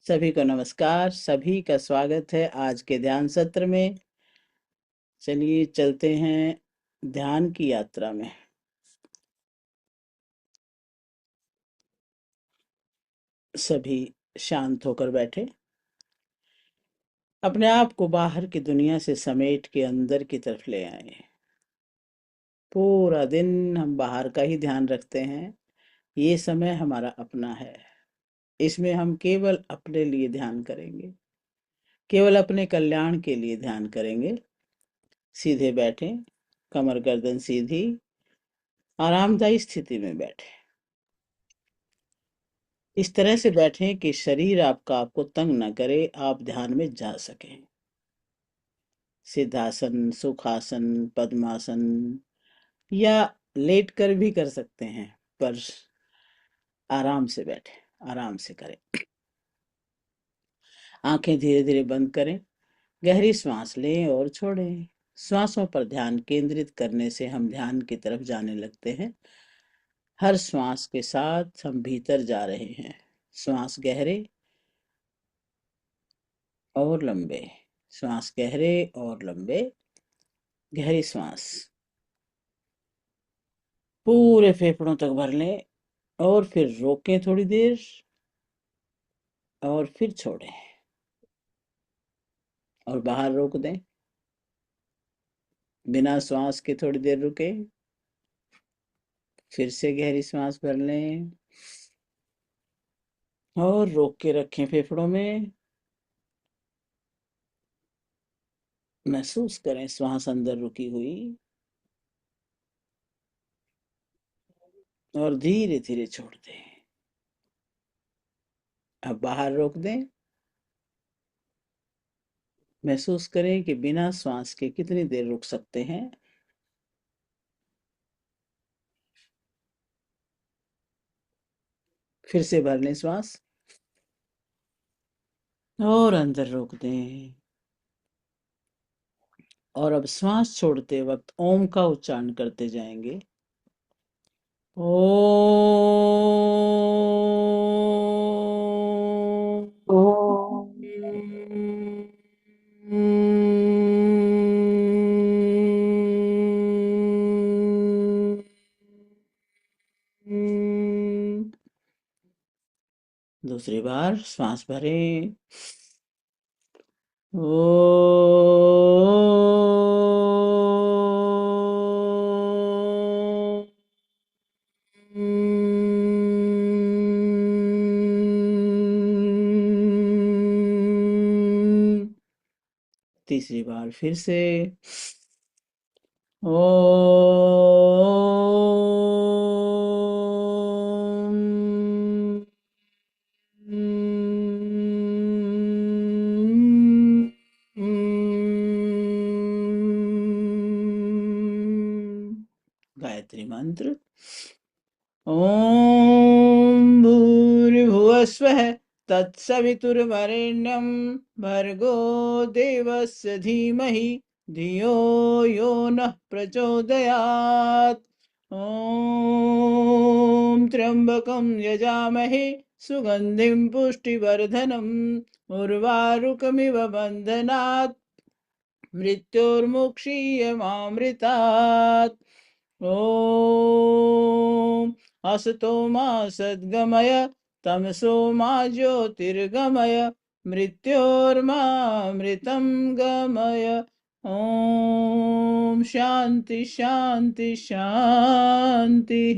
सभी को नमस्कार। सभी का स्वागत है आज के ध्यान सत्र में। चलिए चलते हैं ध्यान की यात्रा में। सभी शांत होकर बैठे, अपने आप को बाहर की दुनिया से समेट के अंदर की तरफ ले आए। पूरा दिन हम बाहर का ही ध्यान रखते हैं। ये समय हमारा अपना है। इसमें हम केवल अपने लिए ध्यान करेंगे, केवल अपने कल्याण के लिए ध्यान करेंगे। सीधे बैठें, कमर गर्दन सीधी, आरामदायी स्थिति में बैठे। इस तरह से बैठें कि शरीर आपको तंग न करे, आप ध्यान में जा सकें। सिद्धासन, सुखासन, पद्मासन या लेट कर भी कर सकते हैं, पर आराम से बैठें, आराम से करें। आंखें धीरे धीरे बंद करें, गहरी सांस लें और छोड़ें। श्वासों पर ध्यान केंद्रित करने से हम ध्यान की तरफ जाने लगते हैं। हर श्वास के साथ हम भीतर जा रहे हैं। श्वास गहरे और लंबे, श्वास गहरे और लंबे। गहरी श्वास पूरे फेफड़ों तक भर लें और फिर रोकें थोड़ी देर और फिर छोड़ें और बाहर रोक दें। बिना श्वास के थोड़ी देर रुके, फिर से गहरी श्वास भर लें और रोक के रखें फेफड़ों में। महसूस करें श्वास अंदर रुकी हुई और धीरे धीरे छोड़ दें। अब बाहर रोक दें। महसूस करें कि बिना श्वास के कितनी देर रुक सकते हैं। फिर से भर लें श्वास और अंदर रोक दें। और अब श्वास छोड़ते वक्त ओम का उच्चारण करते जाएंगे। ओम। दूसरी बार श्वास भरें। तीसरी बार फिर से ओम। गायत्री मंत्र। ॐ भूर्भुवस्वः तत्सवितुर्वरेण्यं भर्गो देवस्य धीमहि धियो यो नः प्रचोदयात्। ॐ त्र्यम्बकं यजामहे सुगन्धिं पुष्टिवर्धनम् उर्वारुकमिव बन्धनात् मृत्योर्मुक्षीयमामृतात्। ॐ असतो मा सद्गमय तमसो मा ज्योतिर्गमय मृत्योर्मामृतं गमय। ॐ शांति शांति शांति।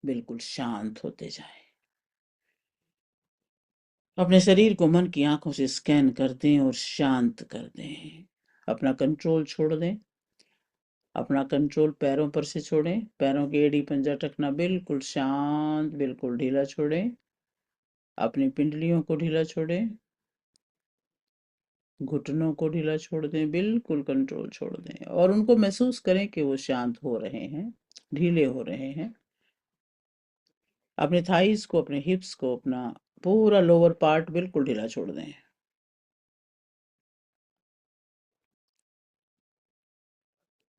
बिल्कुल शांत होते जाएं। अपने शरीर को मन की आंखों से स्कैन कर दें और शांत कर दें। अपना कंट्रोल छोड़ दें। अपना कंट्रोल पैरों पर से छोड़ें। पैरों की एड़ी पंजा टखना बिल्कुल शांत, बिल्कुल ढीला छोड़ें। अपनी पिंडलियों को ढीला छोड़ें। घुटनों को ढीला छोड़ दें, बिल्कुल कंट्रोल छोड़ दें और उनको महसूस करें कि वो शांत हो रहे हैं, ढीले हो रहे हैं। अपने थाइस को, अपने हिप्स को, अपना पूरा लोअर पार्ट बिल्कुल ढीला छोड़ दें।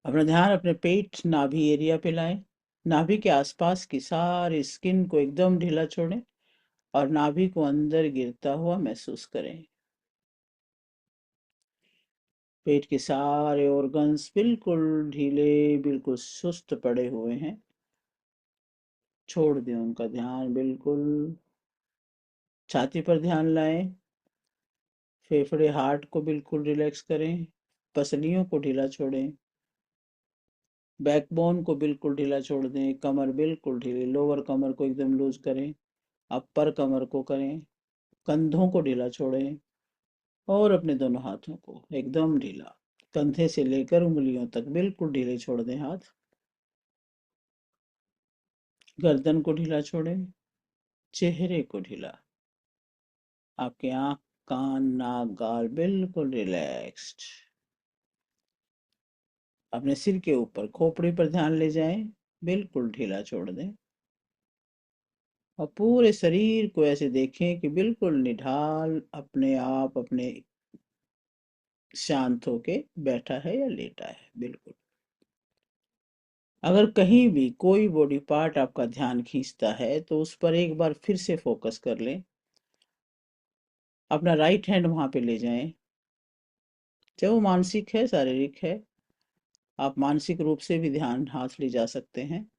अपना ध्यान अपने पेट नाभि एरिया पे लाएं। नाभि के आसपास की सारी स्किन को एकदम ढीला छोड़ें और नाभि को अंदर गिरता हुआ महसूस करें। पेट के सारे ऑर्गन्स बिल्कुल ढीले, बिल्कुल सुस्त पड़े हुए हैं। छोड़ दें उनका ध्यान बिल्कुल। छाती पर ध्यान लाएं। फेफड़े, हार्ट को बिल्कुल रिलैक्स करें। पसलियों को ढीला छोड़ें। बैकबोन को बिल्कुल ढीला छोड़ दें। कमर बिल्कुल ढीली, लोअर कमर को एकदम लूज करें। अपर कमर को करें। कंधों को ढीला छोड़ें और अपने दोनों हाथों को एकदम ढीला। कंधे से लेकर उंगलियों तक बिल्कुल ढीले छोड़ दें हाथ। गर्दन को ढीला छोड़ें। चेहरे को ढीला। आपके आंख, कान, नाक, गाल बिल्कुल रिलैक्स्ड। अपने सिर के ऊपर खोपड़ी पर ध्यान ले जाएं, बिल्कुल ढीला छोड़ दें। और पूरे शरीर को ऐसे देखें कि बिल्कुल निढाल अपने आप अपने शांत होके बैठा है या लेटा है। बिल्कुल। अगर कहीं भी कोई बॉडी पार्ट आपका ध्यान खींचता है तो उस पर एक बार फिर से फोकस कर लें। अपना राइट हैंड वहां पे ले जाएं। चाहे वो मानसिक है, शारीरिक है, आप मानसिक रूप से भी ध्यान हाथ ले जा सकते हैं।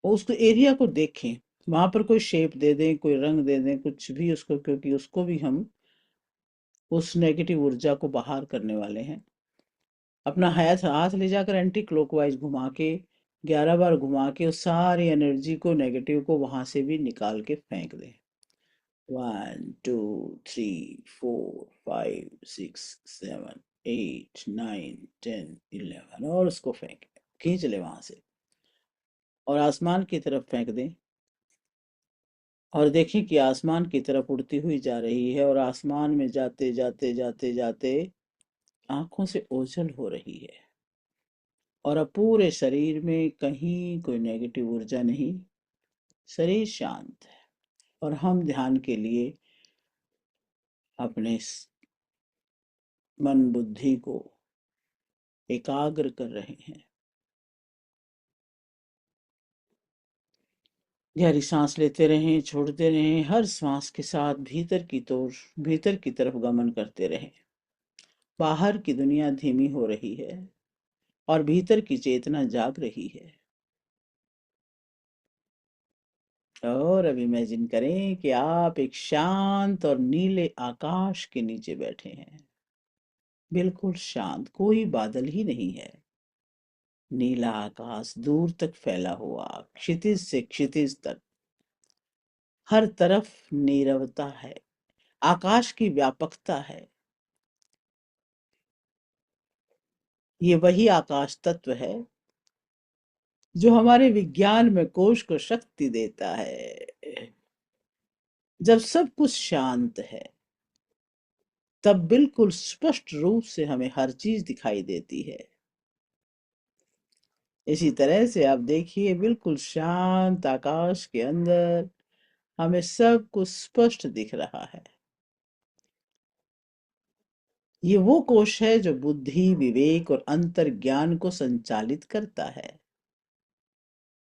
और उसको एरिया को देखें, वहां पर कोई शेप दे दें, कोई रंग दे दें, कुछ भी उसको, क्योंकि उसको भी हम उस नेगेटिव ऊर्जा को बाहर करने वाले हैं। अपना हाथ हाथ ले जाकर एंटी क्लॉकवाइज घुमा के 11 बार घुमा के उस सारी एनर्जी को, नेगेटिव को वहां से भी निकाल के फेंक दें। 1 2 3 4 5 6 7 8 9 10 11 और उसको फेंक खींच ले वहां से और आसमान की तरफ फेंक दें। और देखें कि आसमान की तरफ उड़ती हुई जा रही है और आसमान में जाते जाते जाते जाते आंखों से ओझल हो रही है। और अब पूरे शरीर में कहीं कोई नेगेटिव ऊर्जा नहीं, शरीर शांत है। और हम ध्यान के लिए अपने मन बुद्धि को एकाग्र कर रहे हैं। गहरी सांस लेते रहें, छोड़ते रहें। हर सांस के साथ भीतर की तरफ गमन करते रहें। बाहर की दुनिया धीमी हो रही है और भीतर की चेतना जाग रही है। और अब इमेजिन करें कि आप एक शांत और नीले आकाश के नीचे बैठे हैं। बिल्कुल शांत, कोई बादल ही नहीं है। नीला आकाश दूर तक फैला हुआ, क्षितिज से क्षितिज तक हर तरफ नीरवता है। आकाश की व्यापकता है। ये वही आकाश तत्व है जो हमारे विज्ञान में कोश को शक्ति देता है। जब सब कुछ शांत है तब बिल्कुल स्पष्ट रूप से हमें हर चीज दिखाई देती है। इसी तरह से आप देखिए, बिल्कुल शांत आकाश के अंदर हमें सब कुछ स्पष्ट दिख रहा है। ये वो कोश है जो बुद्धि, विवेक और अंतर्ज्ञान को संचालित करता है।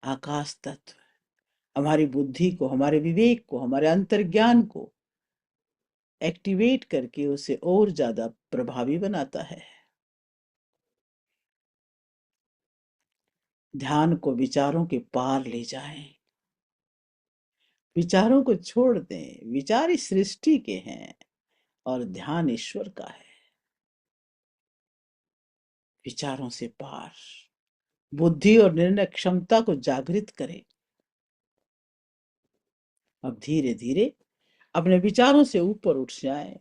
आकाश तत्व हमारी बुद्धि को, हमारे विवेक को, हमारे अंतर्ज्ञान को एक्टिवेट करके उसे और ज्यादा प्रभावी बनाता है। ध्यान को विचारों के पार ले जाएं। विचारों को छोड़ दें। विचार इस सृष्टि के हैं और ध्यान ईश्वर का है। विचारों से पार बुद्धि और निर्णय क्षमता को जागृत करें। अब धीरे धीरे अपने विचारों से ऊपर उठ जाएं।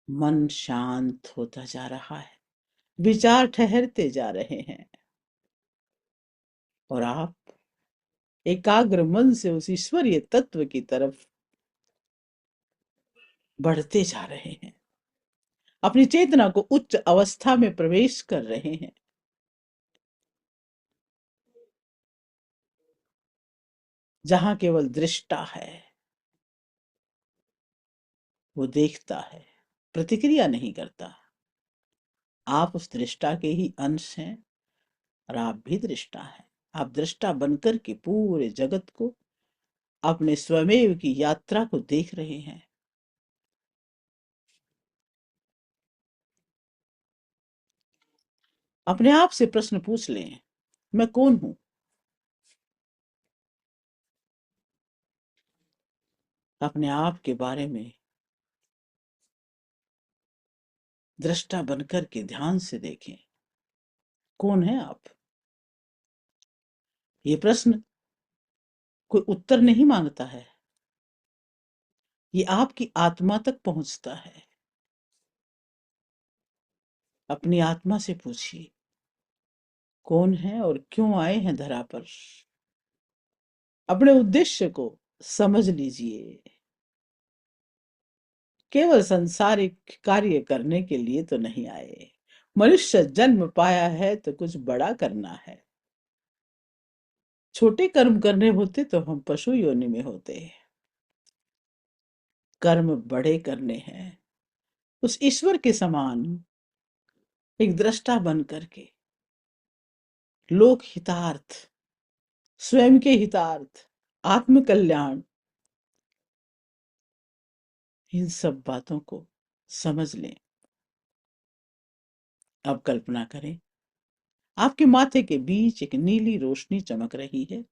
मन शांत होता जा रहा है। विचार ठहरते जा रहे हैं और आप एकाग्र मन से उस ईश्वरीय तत्व की तरफ बढ़ते जा रहे हैं। अपनी चेतना को उच्च अवस्था में प्रवेश कर रहे हैं, जहां केवल दृष्टा है। वो देखता है, प्रतिक्रिया नहीं करता। आप उस दृष्टा के ही अंश हैं और आप भी दृष्टा हैं। आप दृष्टा बनकर के पूरे जगत को, अपने स्वयं की यात्रा को देख रहे हैं। अपने आप से प्रश्न पूछ लें, मैं कौन हूं? अपने आप के बारे में दृष्टा बनकर के ध्यान से देखें, कौन है आप? ये प्रश्न कोई उत्तर नहीं मांगता है, ये आपकी आत्मा तक पहुंचता है। अपनी आत्मा से पूछिए, कौन है और क्यों आए हैं धरा पर? अपने उद्देश्य को समझ लीजिए। केवल संसारिक कार्य करने के लिए तो नहीं आए। मनुष्य जन्म पाया है तो कुछ बड़ा करना है। छोटे कर्म करने होते तो हम पशु योनि में होते। कर्म बड़े करने हैं, उस ईश्वर के समान एक दृष्टा बन करके लोक हितार्थ, स्वयं के हितार्थ, आत्म कल्याण, इन सब बातों को समझ लें। अब कल्पना करें, आपके माथे के बीच एक नीली रोशनी चमक रही है।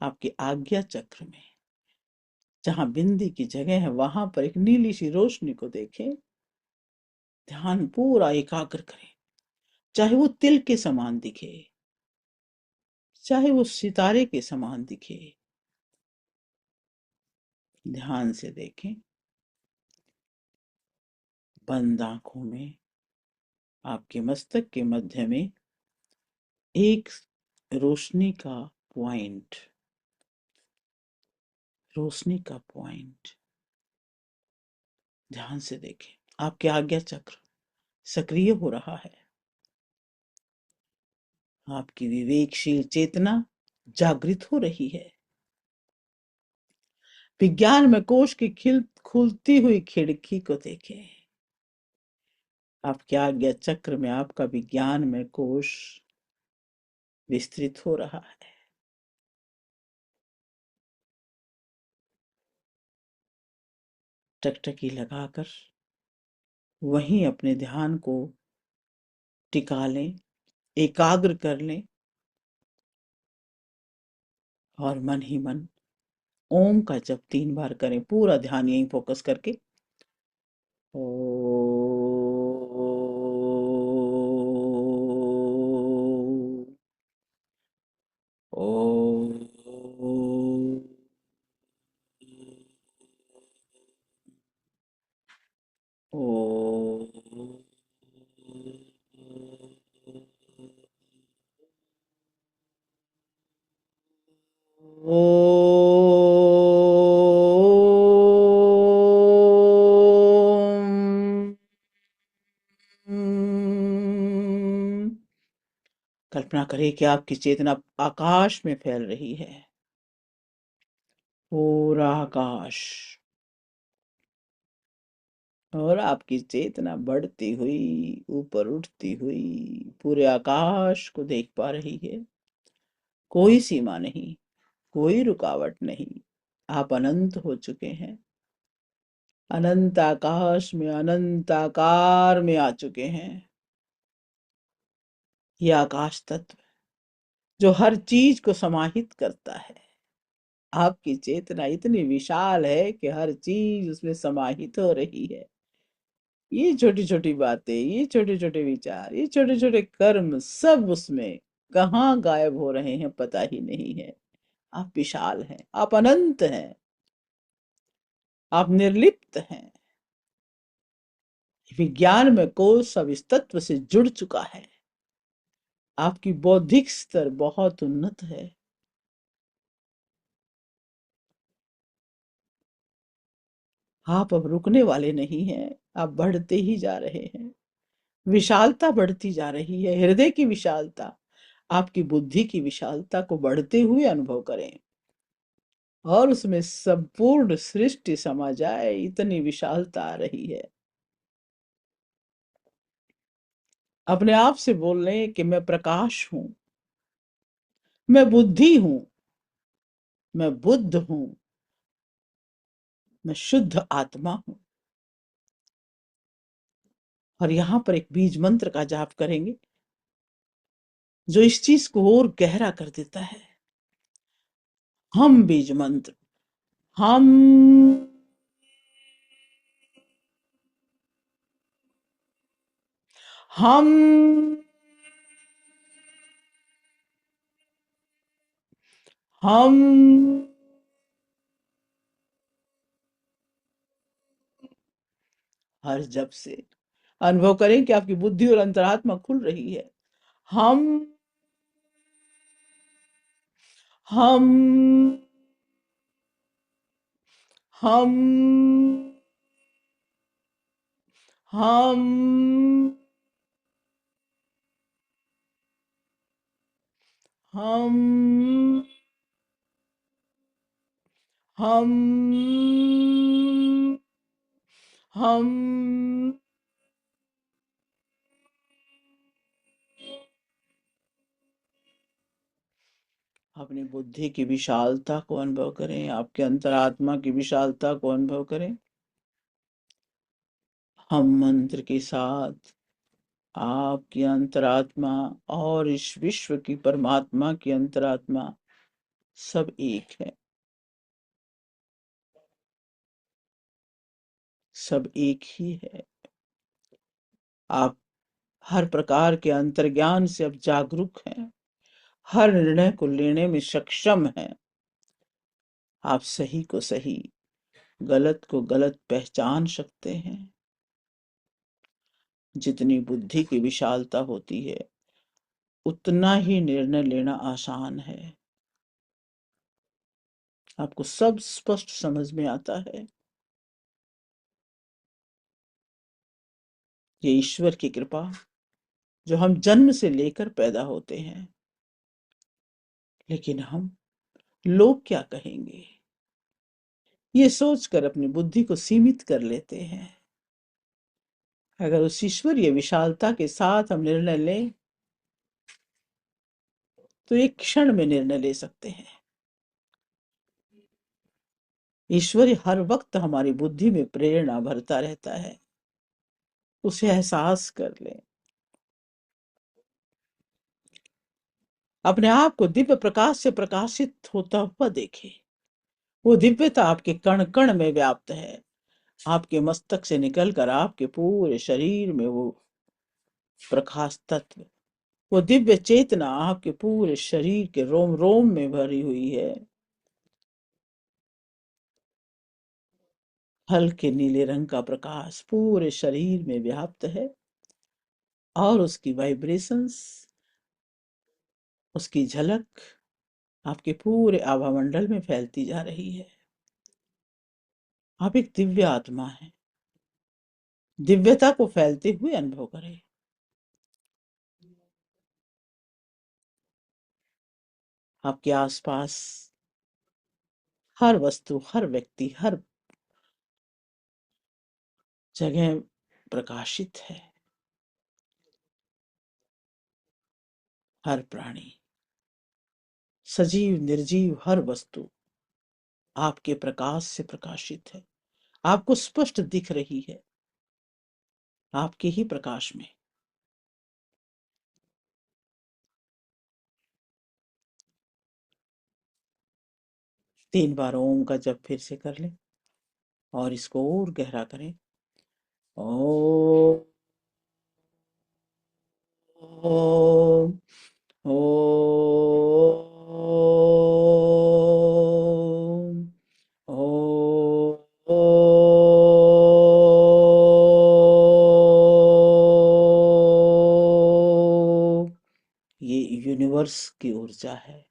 आपके आज्ञा चक्र में जहां बिंदी की जगह है, वहां पर एक नीली सी रोशनी को देखें। ध्यान पूरा एकाग्र करें। चाहे वो तिल के समान दिखे, चाहे वो सितारे के समान दिखे, ध्यान से देखें। बंद आंखों में आपके मस्तक के मध्य में एक रोशनी का पॉइंट, रोशनी का पॉइंट ध्यान से देखें। आपके आज्ञा चक्र सक्रिय हो रहा है। आपकी विवेकशील चेतना जागृत हो रही है। विज्ञान में कोश की खिल खुलती हुई खिड़की को देखें। आपके आज्ञा चक्र में आपका विज्ञान में कोश विस्तृत हो रहा है। टकटकी लगाकर वहीं अपने ध्यान को टिका लें, एकाग्र कर लें और मन ही मन ओम का जप 3 बार करें। पूरा ध्यान यहीं फोकस करके ओ ओ कल्पना करें कि आपकी चेतना आकाश में फैल रही है। पूरा आकाश, और आपकी चेतना बढ़ती हुई ऊपर उठती हुई पूरे आकाश को देख पा रही है। कोई सीमा नहीं, कोई रुकावट नहीं। आप अनंत हो चुके हैं। अनंत आकाश में अनंत आकार में आ चुके हैं। ये आकाश तत्व जो हर चीज को समाहित करता है। आपकी चेतना इतनी विशाल है कि हर चीज उसमें समाहित हो रही है। ये छोटी छोटी बातें, ये छोटे छोटे विचार, ये छोटे छोटे कर्म सब उसमें कहाँ गायब हो रहे हैं पता ही नहीं है। आप विशाल हैं, आप अनंत हैं, आप निर्लिप्त हैं। विज्ञान में कोश सब इस तत्व से जुड़ चुका है। आपकी बौद्धिक स्तर बहुत उन्नत है। आप अब रुकने वाले नहीं हैं, आप बढ़ते ही जा रहे हैं। विशालता बढ़ती जा रही है, हृदय की विशालता, आपकी बुद्धि की विशालता को बढ़ते हुए अनुभव करें और उसमें संपूर्ण सृष्टि समा जाए, इतनी विशालता आ रही है। अपने आप से बोल लें कि मैं प्रकाश हूं, मैं बुद्धि हूँ, मैं बुद्ध हूँ, मैं शुद्ध आत्मा हूँ। और यहाँ पर एक बीज मंत्र का जाप करेंगे जो इस चीज को और गहरा कर देता है। हम बीज मंत्र, हम, हम, हम, हर जब से अनुभव करें कि आपकी बुद्धि और अंतरात्मा खुल रही है। हम, हम, हम, हम, हम, हम, अपनी बुद्धि की विशालता को अनुभव करें, आपके अंतरात्मा की विशालता को अनुभव करें। हम मंत्र के साथ आपकी अंतरात्मा और इस विश्व की परमात्मा की अंतरात्मा सब एक है, सब एक ही है। आप हर प्रकार के अंतर्ज्ञान से अब जागरूक हैं, हर निर्णय को लेने में सक्षम हैं। आप सही को सही, गलत को गलत पहचान सकते हैं। जितनी बुद्धि की विशालता होती है उतना ही निर्णय लेना आसान है। आपको सब स्पष्ट समझ में आता है। ये ईश्वर की कृपा जो हम जन्म से लेकर पैदा होते हैं, लेकिन हम लोग क्या कहेंगे ये सोचकर अपनी बुद्धि को सीमित कर लेते हैं। अगर उस ईश्वरीय विशालता के साथ हम निर्णय लें तो एक क्षण में निर्णय ले सकते हैं। ईश्वर हर वक्त हमारी बुद्धि में प्रेरणा भरता रहता है, उसे एहसास कर लें। अपने आप को दिव्य प्रकाश से प्रकाशित होता हुआ देखें। वो दिव्यता आपके कण कण में व्याप्त है, आपके मस्तक से निकलकर आपके पूरे शरीर में वो प्रकाश तत्व, वो दिव्य चेतना आपके पूरे शरीर के रोम रोम में भरी हुई है। हल्के नीले रंग का प्रकाश पूरे शरीर में व्याप्त है और उसकी वाइब्रेशंस, उसकी झलक आपके पूरे आभामंडल में फैलती जा रही है। आप एक दिव्य आत्मा हैं। दिव्यता को फैलते हुए अनुभव करें। आपके आसपास हर वस्तु, हर व्यक्ति, हर जगह प्रकाशित है। हर प्राणी, सजीव निर्जीव, हर वस्तु आपके प्रकाश से प्रकाशित है, आपको स्पष्ट दिख रही है, आपके ही प्रकाश में। 3 बार ओम का जप फिर से कर लें और इसको और गहरा करें। ओम, ओम, ओम, ओम। ये यूनिवर्स की ऊर्जा है,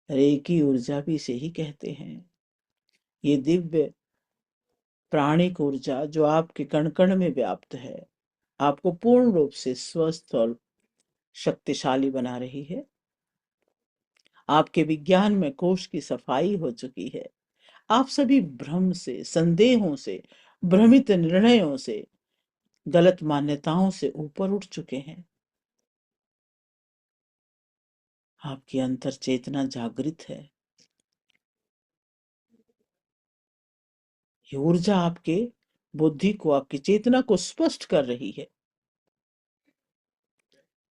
रेकी ऊर्जा भी इसे ही कहते हैं। ये दिव्य प्राणिक ऊर्जा जो आपके कण कण में व्याप्त है, आपको पूर्ण रूप से स्वस्थ और शक्तिशाली बना रही है। आपके विज्ञान में कोश की सफाई हो चुकी है। आप सभी भ्रम से, संदेहों से, भ्रमित निर्णयों से, गलत मान्यताओं से ऊपर उठ चुके हैं। आपकी अंतर चेतना जागृत है। ये ऊर्जा आपके बुद्धि को, आपकी चेतना को स्पष्ट कर रही है।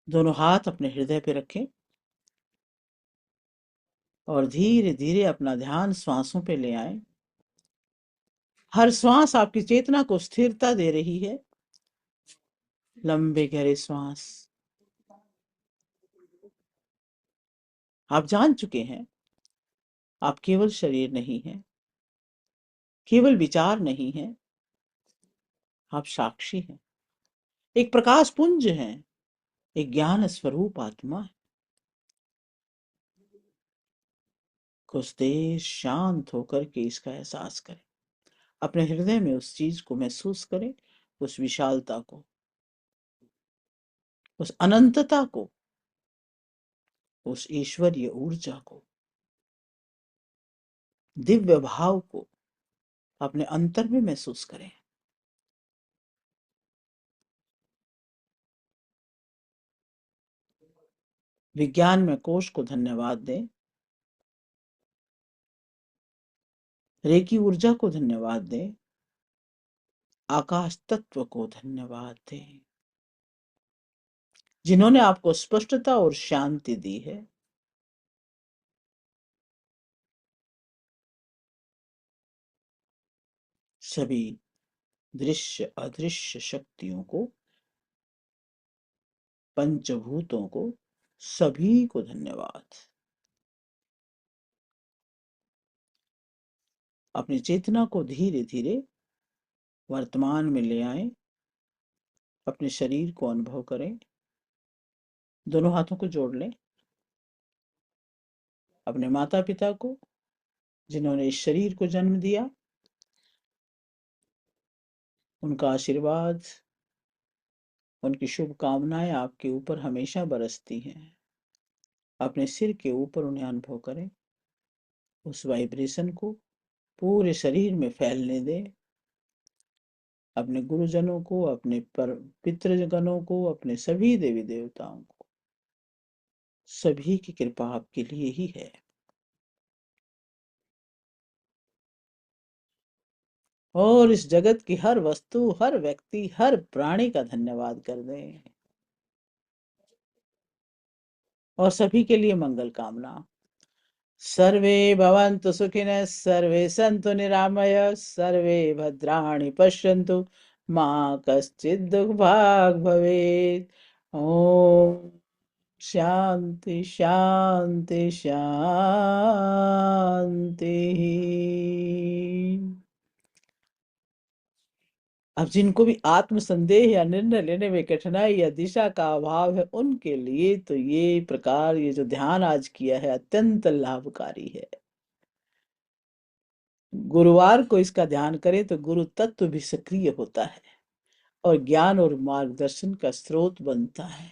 दोनों हाथ अपने हृदय पे रखें और धीरे धीरे अपना ध्यान श्वासों पे ले आए। हर श्वास आपकी चेतना को स्थिरता दे रही है। लंबे गहरे श्वास। आप जान चुके हैं, आप केवल शरीर नहीं हैं, केवल विचार नहीं हैं, आप साक्षी हैं, एक प्रकाश पुंज हैं, एक ज्ञान स्वरूप आत्मा है। कुछ देर शांत होकर के इसका एहसास करें। अपने हृदय में उस चीज को महसूस करें, उस विशालता को, उस अनंतता को, उस ईश्वरीय ऊर्जा को, दिव्य भाव को अपने अंतर में महसूस करें। विज्ञान में कोश को धन्यवाद दें, रेकी ऊर्जा को धन्यवाद दें, आकाश तत्व को धन्यवाद दें, जिन्होंने आपको स्पष्टता और शांति दी है। सभी दृश्य अदृश्य शक्तियों को, पंचभूतों को, सभी को धन्यवाद। अपनी चेतना को धीरे धीरे वर्तमान में ले आए। अपने शरीर को अनुभव करें। दोनों हाथों को जोड़ लें। अपने माता पिता को, जिन्होंने इस शरीर को जन्म दिया, उनका आशीर्वाद, उनकी शुभकामनाएं आपके ऊपर हमेशा बरसती हैं। अपने सिर के ऊपर उन्हें अनुभव करें। उस वाइब्रेशन को पूरे शरीर में फैलने दें। अपने गुरुजनों को, अपने पर पितृगणों को, अपने सभी देवी देवताओं को, सभी की कृपा आपके लिए ही है। और इस जगत की हर वस्तु, हर व्यक्ति, हर प्राणी का धन्यवाद कर दें। और सभी के लिए मंगल कामना। सर्वे भवन्तु सुखिनः, सर्वे सन्तु निरामय, सर्वे भद्राणि पश्यन्तु, मा कश्चित् दुःखभाग् भवेत्। ओम शांति शांति शांति। अब जिनको भी आत्म संदेह या निर्णय लेने में कठिनाई या दिशा का अभाव है, उनके लिए तो ये प्रकार, ये जो ध्यान आज किया है, अत्यंत लाभकारी है। गुरुवार को इसका ध्यान करें तो गुरु तत्व भी सक्रिय होता है और ज्ञान और मार्गदर्शन का स्रोत बनता है।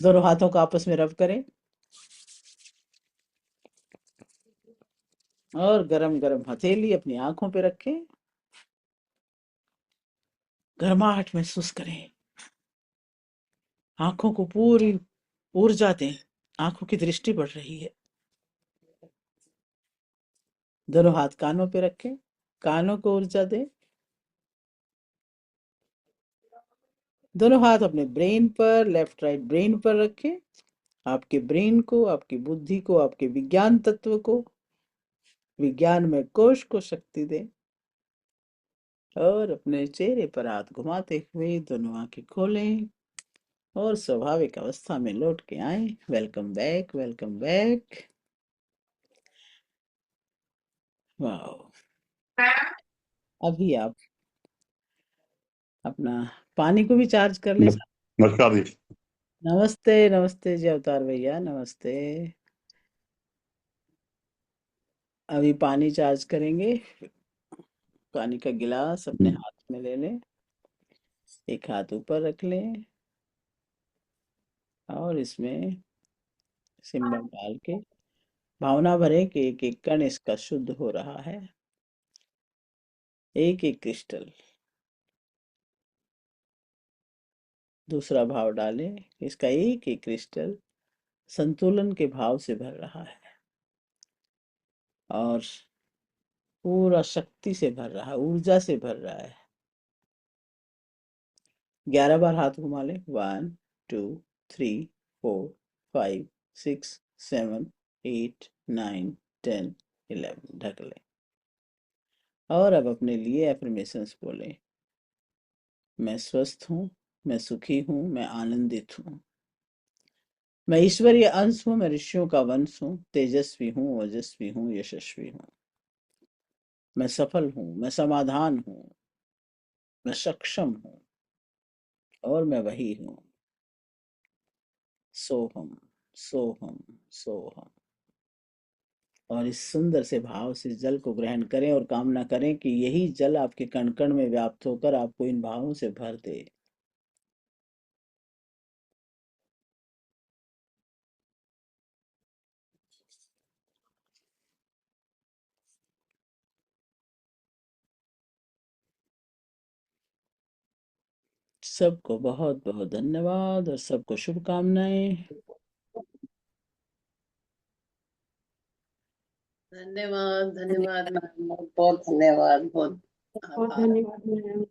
दोनों हाथों को आपस में रब करें और गरम गरम हथेली अपनी आंखों पे रखें। गर्माहट महसूस करें। आंखों को पूरी ऊर्जा दें। आंखों की दृष्टि बढ़ रही है। दोनों हाथ कानों पे रखें। कानों को ऊर्जा दें। दोनों हाथ अपने ब्रेन पर, लेफ्ट राइट ब्रेन पर रखें। आपके ब्रेन को, आपकी बुद्धि को, आपके विज्ञान तत्व को, विज्ञान में कोश को शक्ति दें। और अपने चेहरे पर हाथ घुमाते हुए दोनों आंखें खोलें और स्वाभाविक अवस्था में लौट के आए। Welcome back, welcome back. वाह। अभी आप अपना पानी को भी चार्ज कर लें। नमस्कार जी। नमस्ते नमस्ते जी अवतार भैया, नमस्ते। अभी पानी चार्ज करेंगे। पानी का गिलास अपने हाथ में ले लें। एक हाथ ऊपर रख लें और इसमें सिंबल डाल के भावना भरें कि एक एक कण इसका शुद्ध हो रहा है। एक एक क्रिस्टल। दूसरा भाव डालें, इसका एक एक क्रिस्टल संतुलन के भाव से भर रहा है और पूरा शक्ति से भर रहा है, ऊर्जा से भर रहा है। 11 बार हाथ घुमा ले। 1 2 3 4 5 6 7 8 9 10 11। ढक ले और अब अपने लिए एफर्मेशंस बोले। मैं स्वस्थ हूँ, मैं सुखी हूँ, मैं आनंदित हूँ, मैं ईश्वरीय अंश हूँ, मैं ऋषियों का वंश हूँ, तेजस्वी हूँ, ओजस्वी हूँ, यशस्वी हूँ। मैं सफल हूँ, मैं समाधान हूँ, मैं सक्षम हूँ और मैं वही हूँ। सोहम सोहम सोहम। और इस सुंदर से भाव से जल को ग्रहण करें और कामना करें कि यही जल आपके कण कण में व्याप्त होकर आपको इन भावों से भर दे। सबको बहुत बहुत धन्यवाद और सबको शुभकामनाएं। धन्यवाद धन्यवाद मैम, बहुत बहुत धन्यवाद, बहुत बहुत आभार। धन्यवाद मैम।